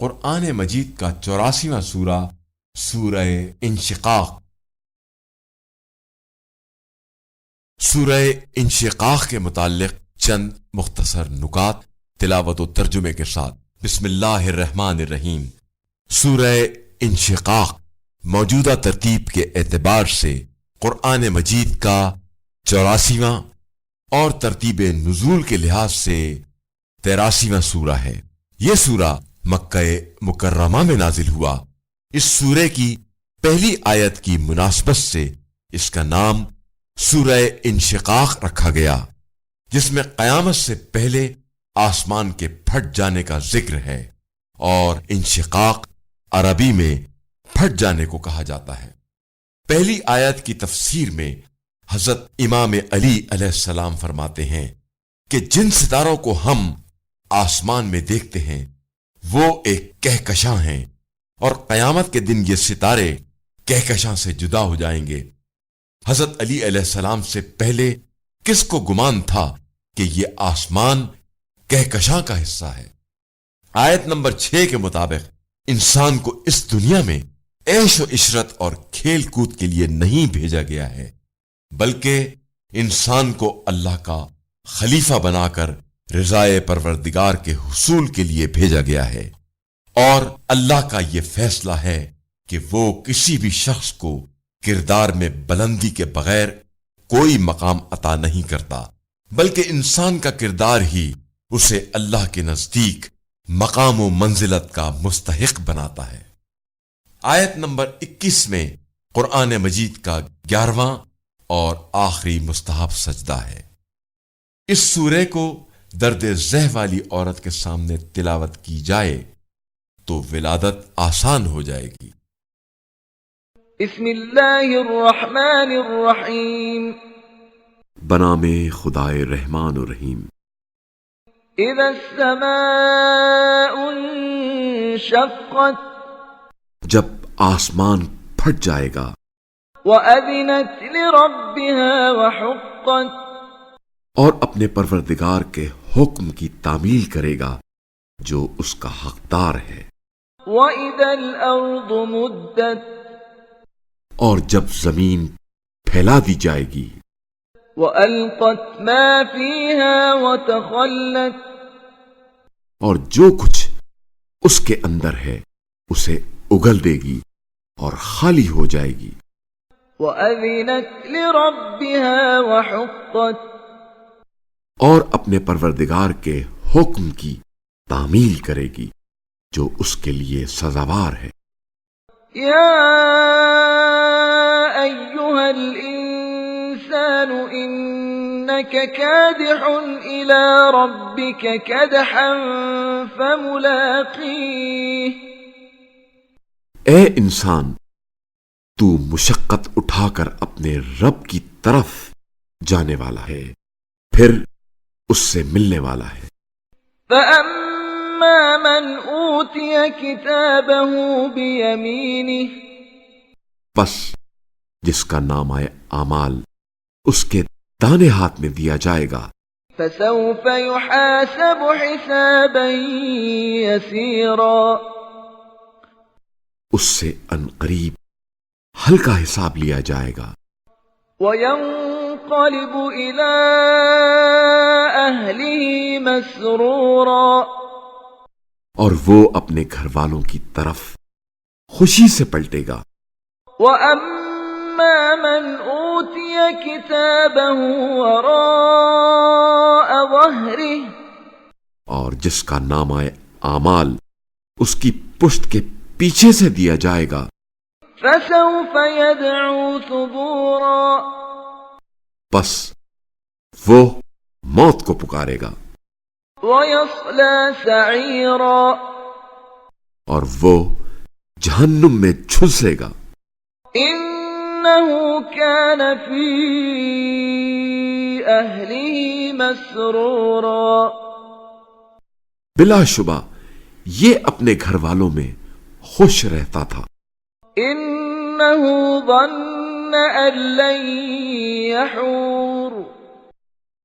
قرآن مجید کا 84واں سورہ سورہ انشقاق۔ سورہ انشقاق کے متعلق چند مختصر نکات تلاوت و ترجمے کے ساتھ۔ بسم اللہ الرحمن الرحیم۔ سورہ انشقاق موجودہ ترتیب کے اعتبار سے قرآن مجید کا 84واں اور ترتیب نزول کے لحاظ سے 83واں سورہ ہے۔ یہ سورہ مکہ مکرمہ میں نازل ہوا۔ اس سورے کی پہلی آیت کی مناسبت سے اس کا نام سورہ انشقاق رکھا گیا، جس میں قیامت سے پہلے آسمان کے پھٹ جانے کا ذکر ہے، اور انشقاق عربی میں پھٹ جانے کو کہا جاتا ہے۔ پہلی آیت کی تفسیر میں حضرت امام علی علیہ السلام فرماتے ہیں کہ جن ستاروں کو ہم آسمان میں دیکھتے ہیں وہ ایک کہکشاں ہیں، اور قیامت کے دن یہ ستارے کہکشاں سے جدا ہو جائیں گے۔ حضرت علی علیہ السلام سے پہلے کس کو گمان تھا کہ یہ آسمان کہکشاں کا حصہ ہے؟ آیت نمبر 6 کے مطابق انسان کو اس دنیا میں عیش و عشرت اور کھیل کود کے لیے نہیں بھیجا گیا ہے، بلکہ انسان کو اللہ کا خلیفہ بنا کر رضائے پروردگار کے حصول کے لیے بھیجا گیا ہے، اور اللہ کا یہ فیصلہ ہے کہ وہ کسی بھی شخص کو کردار میں بلندی کے بغیر کوئی مقام عطا نہیں کرتا، بلکہ انسان کا کردار ہی اسے اللہ کے نزدیک مقام و منزلت کا مستحق بناتا ہے۔ آیت نمبر 21 میں قرآن مجید کا 11واں اور آخری مستحب سجدہ ہے۔ اس سورے کو درد ذہ والی عورت کے سامنے تلاوت کی جائے تو ولادت آسان ہو جائے گی۔ بسم اللہ الرحمن الرحیم۔ بنام خدائے رحمان و رحیم۔ اذا السماء انشقت، جب آسمان پھٹ جائے گا، وَأَذِنَتْ لِرَبِّهَا وَحُقَّتْ، اور اپنے پروردگار کے حکم کی تعمیل کرے گا جو اس کا حقدار ہے، وَإِذَا الْأَرْضُ مُدَّتْ، اور جب زمین پھیلا دی جائے گی، وَأَلْقَتْ مَا فِيهَا وَتَخَلَّتْ، اور جو کچھ اس کے اندر ہے اسے اگل دے گی اور خالی ہو جائے گی، وَأَذِنَتْ لِرَبِّهَا وَحُقَّتْ، اور اپنے پروردگار کے حکم کی تعمیل کرے گی جو اس کے لیے سزاوار ہے۔ یا ایھا الانسان انک کادح الی ربک کدحا فملاقیہ، اے انسان، تو مشقت اٹھا کر اپنے رب کی طرف جانے والا ہے، پھر اس سے ملنے والا ہے۔ فَأَمَّا مَنْ أُوتِيَ كِتَابَهُ بِيَمِينِهِ، پس جس کا نامہ اعمال اس کے دانے ہاتھ میں دیا جائے گا، فَسَوْفَ يُحَاسَبُ حِسَابًا يَسِيرًا، اس سے عنقریب ہلکا حساب لیا جائے گا، وَيَنْقَلِبُ إِلَىٰ أَهْلِهِ مَسْرُورًا، اور وہ اپنے گھر والوں کی طرف خوشی سے پلٹے گا۔ وَأَمَّا مَنْ أُوتِيَ كِتَابَهُ وَرَاءَ ظَهْرِهِ، اور جس کا نامہ اعمال اس کی پشت کے پیچھے سے دیا جائے گا، فَسَوْفَ يَدْعُو ثُبُورًا، پس وہ موت کو پکارے گا، وَيَصْلَىٰ سَعِيرًا، اور وہ جہنم میں جھلسے گا۔ إِنَّهُ كَانَ فِي أَهْلِهِ مَسْرُورًا، بلا شبہ یہ اپنے گھر والوں میں خوش رہتا تھا۔ إِنَّهُ ظَنَّ أَن لَّن يَحُورَ،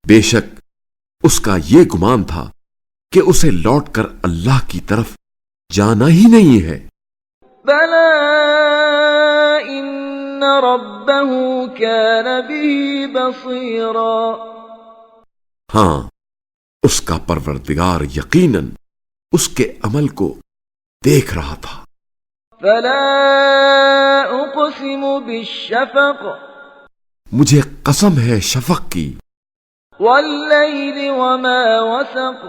بے شک اس کا یہ گمان تھا کہ اسے لوٹ کر اللہ کی طرف جانا ہی نہیں ہے۔ بلى إن ربه كان به بصيرا۔ ہاں، اس کا پروردگار یقیناً اس کے عمل کو دیکھ رہا تھا۔ فلا أقسم بالشفق مجھے قسم ہے شفق کی والليل وما وسق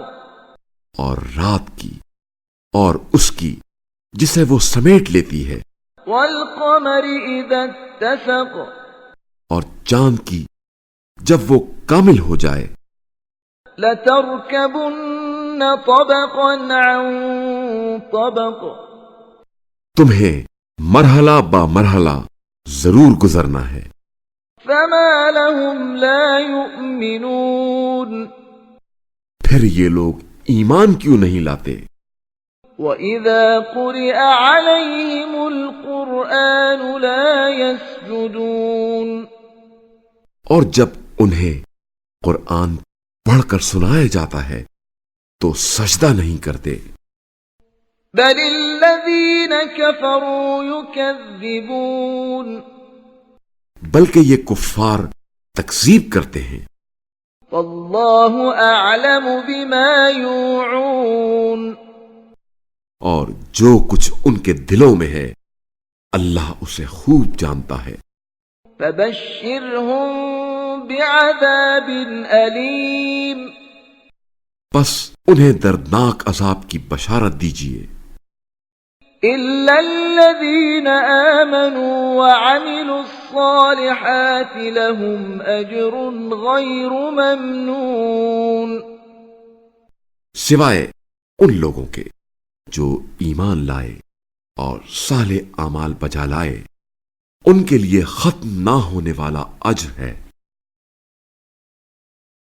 اور رات کی اور اس کی جسے وہ سمیٹ لیتی ہے، والقمر إذا اتسق اور چاند کی جب وہ کامل ہو جائے۔ لتركبن طبقا عن طبق تمہیں مرحلہ با مرحلہ ضرور گزرنا ہے۔ فما لهم لا يؤمنون پھر یہ لوگ ایمان کیوں نہیں لاتے؟ وَإِذَا قُرِئَ عَلَيْهِمُ الْقُرْآنُ لَا يَسْجُدُونَ اور جب انہیں قرآن پڑھ کر سنایا جاتا ہے تو سجدہ نہیں کرتے۔ بَلِ الَّذِينَ كَفَرُوا يُكَذِّبُونَ بلکہ یہ کفار تکذیب کرتے ہیں۔ وَاللَّهُ أَعْلَمُ بِمَا يُوعُونَ اور جو کچھ ان کے دلوں میں ہے اللہ اسے خوب جانتا ہے۔ فَبَشِّرْهُم بِعَذَابٍ أَلِيمٍ بس انہیں دردناک عذاب کی بشارت دیجیے۔ إِلَّا الَّذِينَ آمَنُوا وَعَمِلُوا الصَّالِحَاتِ لَهُمْ أَجْرٌ غَيْرُ مَمْنُونٍ سوائے ان لوگوں کے جو ایمان لائے اور صالح اعمال بجا لائے، ان کے لیے ختم نہ ہونے والا اجر ہے۔